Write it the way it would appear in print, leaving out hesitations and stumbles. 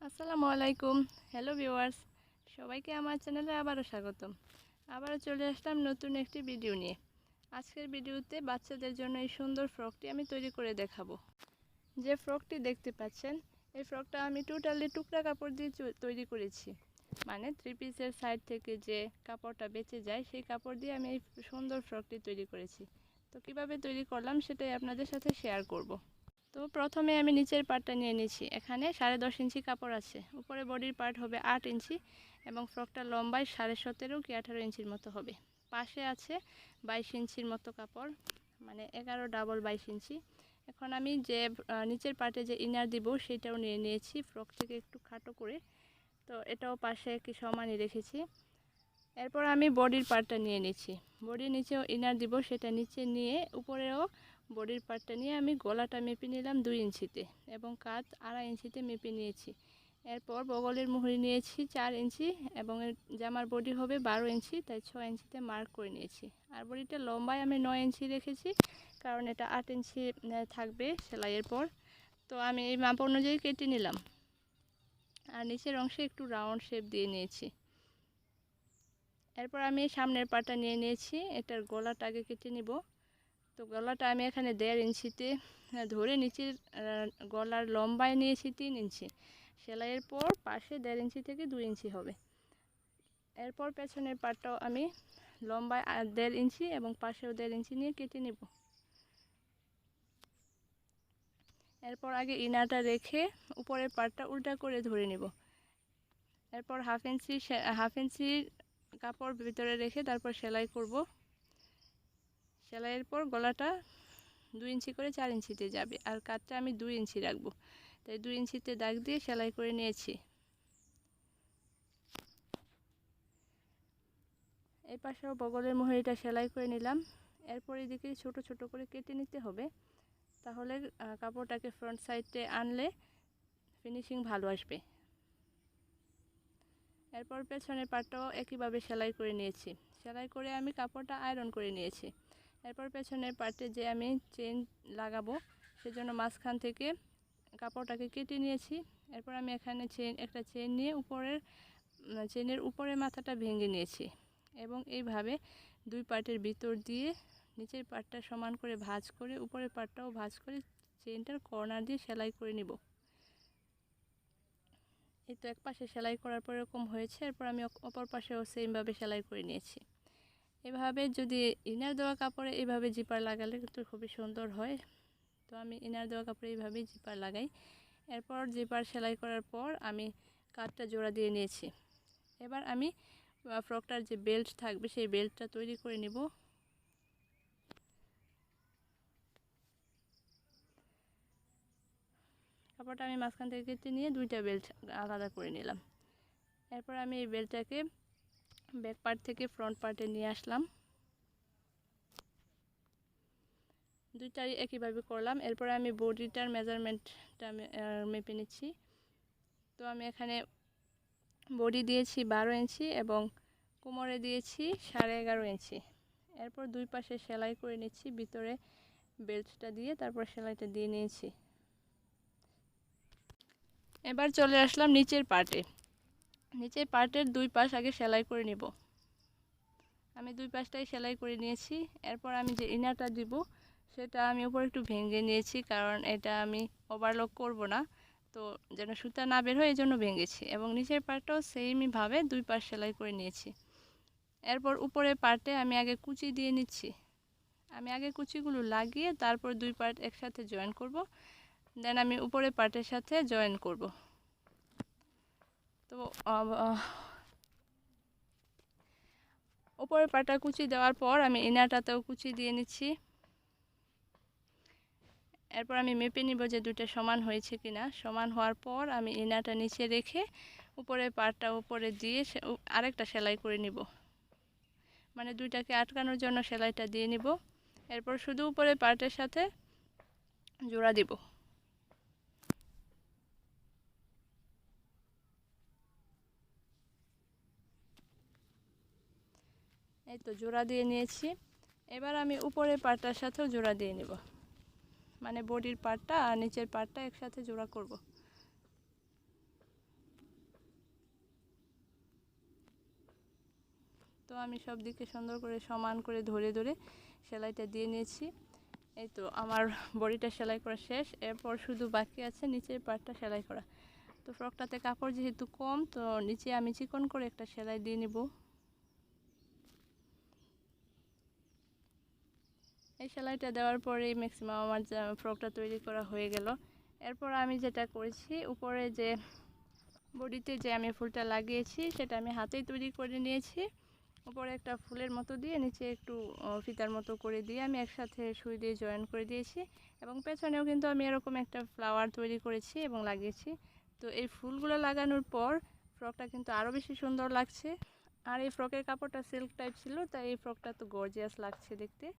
আসসালামু আলাইকুম। Hello viewers, সবাইকে আমার চ্যানেলে আবারও স্বাগতম। আবারও চলে আসলাম নতুন একটি ভিডিও নিয়ে। আজকের ভিডিওতে বাচ্চাদের জন্য এই সুন্দর ফ্রকটি আমি তৈরি করে দেখাবো। যে ফ্রকটি দেখতে পাচ্ছেন, এই ফ্রকটা আমি টোটালি টুকরা কাপড় দিয়ে তৈরি করেছি। মানে 3 পিসের সাইড থেকে যে কাপড়টা বেঁচে যায়, সেই কাপড় দিয়ে আমি এই সুন্দর ফ্রকটি তৈরি করেছি। তো কিভাবে তৈরি করলাম সেটাই আপনাদের সাথে শেয়ার করব। তো প্রথমে আমি নিচের পার্টটা নিয়ে নিয়েছি। এখানে 10.5 ইঞ্চি কাপড় আছে। উপরে বডির পার্ট হবে 8 ইঞ্চি এবং ফ্রকটা লম্বায় 17.5 কি 18 ইঞ্চির মতো হবে। পাশে আছে 22 ইঞ্চির মতো কাপড়, মানে 11 ডাবল 22 ইঞ্চি। এখন আমি যে নিচের পার্টে যে ইনার দিব সেটাও নিয়ে নিয়েছি, ফ্রক থেকে একটু খাটো করে। তো এটাও পাশে কি সমানই রেখেছি। এরপর আমি বডির পার্টটা নিয়ে নিচ্ছি। বডির নিচেও ইনার দিব, সেটা নিচে নিয়ে উপরেও বডির পার্টটা নিয়ে আমি গলাটা মেপে নিলাম 2 ইঞ্চিতে এবং কাঁধ 2.5 ইঞ্চিতে মেপে নিয়েছি। এরপর বগলের মুহুরি নিয়েছি 4 ইঞ্চি এবং জামার বডি হবে 12 ইঞ্চি, তাই 6 ইঞ্চিতে মার্ক করে নিয়েছি। আর বডিটা লম্বায় আমি 9 ইঞ্চি রেখেছি, কারণ এটা 8 ইঞ্চি থাকবে সেলাইয়ের পর। তো আমি এই মাপ অনুযায়ী কেটে নিলাম আর নিচের অংশে একটু রাউন্ড শেপ দিয়ে নিয়েছি। এরপর আমি সামনের পাটা নিয়ে নিয়েছি, এটার গলাটা আগে কেটে নিব। তো গলাটা আমি এখানে 1.5 ইঞ্চিতে ধরে নিচের গলার লম্বায় নিয়েছি 3 ইঞ্চি। সেলাইয়ের পর পাশে 1.5 ইঞ্চি থেকে 2 ইঞ্চি হবে। এরপর পেছনের পাটটাও আমি লম্বায় 1.5 ইঞ্চি এবং পাশেও 1.5 ইঞ্চি নিয়ে কেটে নেব। এরপর আগে ইনারটা রেখে উপরের পাটটা উল্টা করে ধরে নেব। এরপর হাফ ইঞ্চি কাপড় ভিতরে রেখে তারপর সেলাই করব। সেলাইয়ের পর গলাটা 2 ইঞ্চি করে 4 ইঞ্চিতে যাবে আর কাটটা আমি 2 ইঞ্চি রাখবো, তাই 2 ইঞ্চিতে দাগ দিয়ে সেলাই করে নিয়েছি। এই পাশেও বগলের মুহুরিটা সেলাই করে নিলাম। এরপর এদিকে ছোট ছোট করে কেটে নিতে হবে, তাহলে কাপড়টাকে ফ্রন্ট সাইডে আনলে ফিনিশিং ভালো আসবে। এরপর পেছনের পাটটাও একইভাবে সেলাই করে নিয়েছি। সেলাই করে আমি কাপড়টা আয়রন করে নিয়েছি। এরপর পেছনের পার্টে যে আমি চেন লাগাবো সেজন্য মাঝখান থেকে কাপড়টাকে কেটে নিয়েছি। এরপর আমি এখানে একটা চেন নিয়ে চেনের উপরে মাথাটা ভেঙে নিয়েছি এবং এইভাবে দুই পার্টের ভিতর দিয়ে নিচের পার্টটা সমান করে ভাঁজ করে উপরের পার্টটাও ভাঁজ করে চেনটার কর্নার দিয়ে সেলাই করে নিব। এই তো এক পাশে সেলাই করার পর এরকম হয়েছে। এরপর আমি অপর পাশেও সেমভাবে সেলাই করে নিয়েছি। এভাবে যদি ইনার দেওয়া কাপড়ে এইভাবে জিপার লাগালে কিন্তু খুবই সুন্দর হয়। তো আমি ইনার দেওয়া কাপড়ে এইভাবেই জিপার লাগাই। এরপর জিপার সেলাই করার পর আমি কাঁধটা জোড়া দিয়ে নিয়েছি। এবার আমি ফ্রকটার যে বেল্ট থাকবে সেই বেল্টটা তৈরি করে নিব। কাপড়টা আমি মাঝখান থেকে কেটে নিয়ে দুইটা বেল্ট আলাদা করে নিলাম। এরপর আমি এই বেল্টটাকে ব্যাক পার্ট থেকে ফ্রন্ট পার্টে নিয়ে আসলাম। দুইটাই একইভাবে করলাম। এরপর আমি বডিটার মেজারমেন্টটা মেপে নিচ্ছি। তো আমি এখানে বডি দিয়েছি 12 ইঞ্চি এবং কোমরে দিয়েছি 11.5 ইঞ্চি। এরপর দুই পাশে সেলাই করে নিচ্ছি, ভিতরে বেল্টটা দিয়ে তারপর সেলাইটা দিয়ে নিয়েছি। এবার চলে আসলাম নিচের পার্টে। নিচের পার্টের দুই পাশ আগে সেলাই করে নিব। আমি দুই পাশটাই সেলাই করে নিয়েছি। এরপর আমি যে ইনারটা দিব সেটা আমি উপরে একটু ভেঙে নিয়েছি, কারণ এটা আমি ওভারলক করব না, তো যেন সুতা না বের হয় এই জন্য ভেঙেছি। এবং নিচের পার্টটাও সেমইভাবে দুই পাশ সেলাই করে নিয়েছি। এরপর উপরের পার্টে আমি আগে কুচি দিয়ে নিচ্ছি। আমি আগে কুচিগুলো লাগিয়ে তারপর দুই পার্ট একসাথে জয়েন করব, দেন আমি উপরের পার্টের সাথে জয়েন করব। তো উপরের পার্টটা কুচি দেওয়ার পর আমি ইনারটাতেও কুচি দিয়ে নিচ্ছি। এরপর আমি মেপে নিব যে দুইটা সমান হয়েছে কিনা। সমান হওয়ার পর আমি ইনারটা নিচে রেখে উপরের পার্টটা উপরে দিয়ে আরেকটা সেলাই করে নিব, মানে দুইটাকে আটকানোর জন্য সেলাইটা দিয়ে নিব। এরপর শুধু উপরের পার্টের সাথে জোড়া দিব। এই তো জোড়া দিয়ে নিয়েছি। এবার আমি উপরের পার্টটার সাথেও জোড়া দিয়ে নিব, মানে বডির পার্টটা আর নিচের পার্টটা একসাথে জোড়া করব। তো আমি সব দিকে সুন্দর করে সমান করে ধরে ধরে সেলাইটা দিয়ে নিয়েছি। এই তো আমার বডিটা সেলাই করা শেষ, এরপর শুধু বাকি আছে নিচের পার্টটা সেলাই করা। তো ফ্রকটাতে কাপড় যেহেতু কম, তো নিচে আমি চিকন করে একটা সেলাই দিয়ে নিব। এই সেলাইটা দেওয়ার পরেই ম্যাক্সিমাম আমার ফ্রকটা তৈরি করা হয়ে গেল। এরপর আমি যেটা করেছি, উপরে যে বডিতে যে আমি ফুলটা লাগিয়েছি সেটা আমি হাতেই তৈরি করে নিয়েছি। উপরে একটা ফুলের মতো দিয়ে নিচে একটু ফিতার মতো করে দিয়ে আমি একসাথে সুই দিয়ে জয়েন করে দিয়েছি, এবং পেছনেও কিন্তু আমি এরকম একটা ফ্লাওয়ার তৈরি করেছি এবং লাগিয়েছি। তো এই ফুলগুলো লাগানোর পর ফ্রকটা কিন্তু আরও বেশি সুন্দর লাগছে। আর এই ফ্রকের কাপড়টা সিল্ক টাইপ ছিল, তাই এই ফ্রকটা তো গর্জিয়াস লাগছে দেখতে।